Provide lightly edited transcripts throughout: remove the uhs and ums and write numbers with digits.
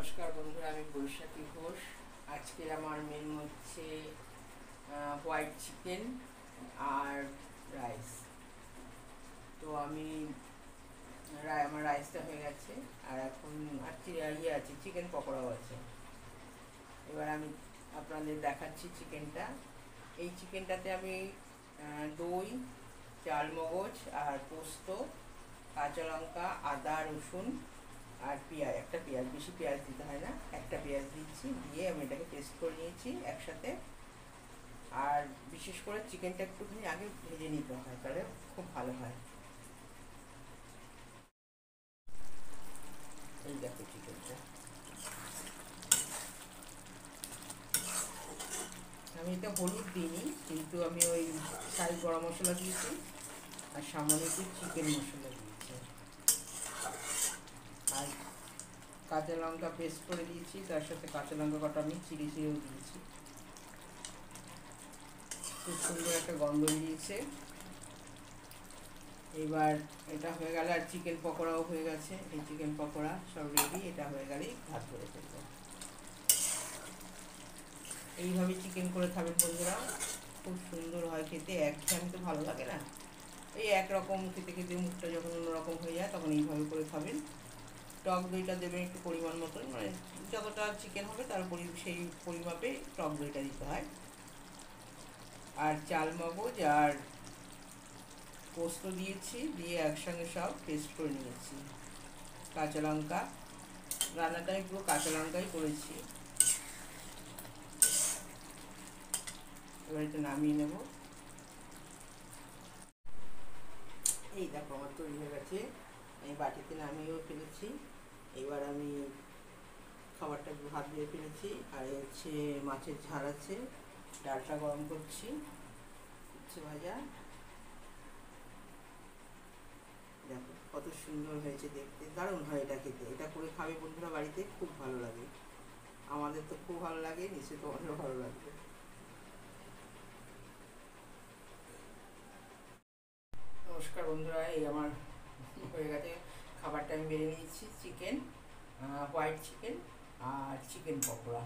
নমস্কার বন্ধুরা, আমি বৈশাখী ঘোষ। আজকের আমার মেনু হচ্ছে হোয়াইট চিকেন আর রাইস। তো আমার রাইসটা হয়ে গেছে, আর এখন আর আছে, চিকেন পকোড়াও আছে। এবার আমি আপনাদের দেখাচ্ছি চিকেনটা। এই চিকেনটাতে আমি দই, চালমগজ আর পোস্ত, কাঁচা লঙ্কা, আদা, রসুন আর পেঁয়াজ, একটা পেঁয়াজ, বেশি পেঁয়াজ দিতে হয় না, একটা পেঁয়াজ দিচ্ছি, দিয়ে আমি এটাকে পেস্ট করে নিয়েছি একসাথে। আর বিশেষ করে চিকেনটা একটুখানি আগে ভেজে নিতে হয়, তাহলে খুব ভালো হয়। এই দেখো চিকেনটা, আমি এটা হলুদ দিইনি, কিন্তু আমি ওই শাহি গরম মশলা দিয়েছি আর সামান্য একটু চিকেন মশলা দিয়েছি, আর কাঁচা লঙ্কা পেস্ট করে দিয়েছি, তার সাথে কাঁচা লঙ্কা কটা আমি চিড়েও দিয়েছি। খুব সুন্দর একটা গন্ধ দিয়েছে। এবার এটা হয়ে গেলে, আর চিকেন পকোড়াও হয়ে গেছে। এই চিকেন পকোড়া সব রেডি, এটা হয়ে গেলেই ভাত করে ফেলবো। এইভাবে চিকেন করে খাবেন বন্ধুরা, খুব সুন্দর হয় খেতে। একঘেয়েমি তো ভালো লাগে না, এই একরকম খেতে খেতে মুখটা যখন অন্যরকম হয়ে যায়, তখন এইভাবে করে খাবেন। টক দইটা দেবেন একটু পরিমাণ মতন, মানে যতটা চিকেন হবে তার সেই পরিমাপে টক দইটা দিতে হয়। আর চালমগজ আর পোস্ত দিয়েছি, দিয়ে একসঙ্গে সব পেস্ট করে নিয়েছি। কাঁচা লঙ্কা, রান্নাটা আমি পুরো কাঁচা লঙ্কাই করেছি। এবার এটা নামিয়ে নেব। এই দেখো আমার তৈরি হয়ে গেছে, আমি বাটিতে নামিয়েও ফেলেছি। এবার আমি খাবারটা ভাত দিয়ে ফেলেছি, আর হচ্ছে মাছের ঝাল আছে, ডালটা গরম করছি, উচ্ছে ভাজা। দেখো কত সুন্দর হয়েছে দেখতে, দারুণ হয় এটা খেতে। এটা করে খাবে বন্ধুরা বাড়িতে, খুব ভালো লাগে। আমাদের তো খুব ভালো লাগে, নিশ্চয়ই তোমাদেরও ভালো লাগবে। নমস্কার বন্ধুরা, এই আমার হয়ে গেছে খাবারটা। আমি বেড়ে নিয়েছি চিকেন, হোয়াইট চিকেন আর চিকেন পকোড়া।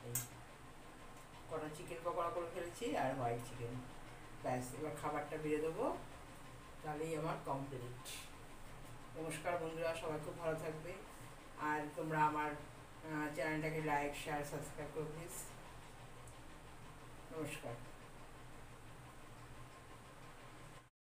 এই কটা চিকেন পকোড়া করে ফেলেছি আর হোয়াইট চিকেন। ব্যাস, এবার খাবারটা বেড়ে দেবো, তাহলেই আমার কমপ্লিট। নমস্কার বন্ধুরা, সবাই খুব ভালো থাকবে। আর তোমরা আমার চ্যানেলটাকে লাইক, শেয়ার, সাবস্ক্রাইব করো প্লিজ। নমস্কার।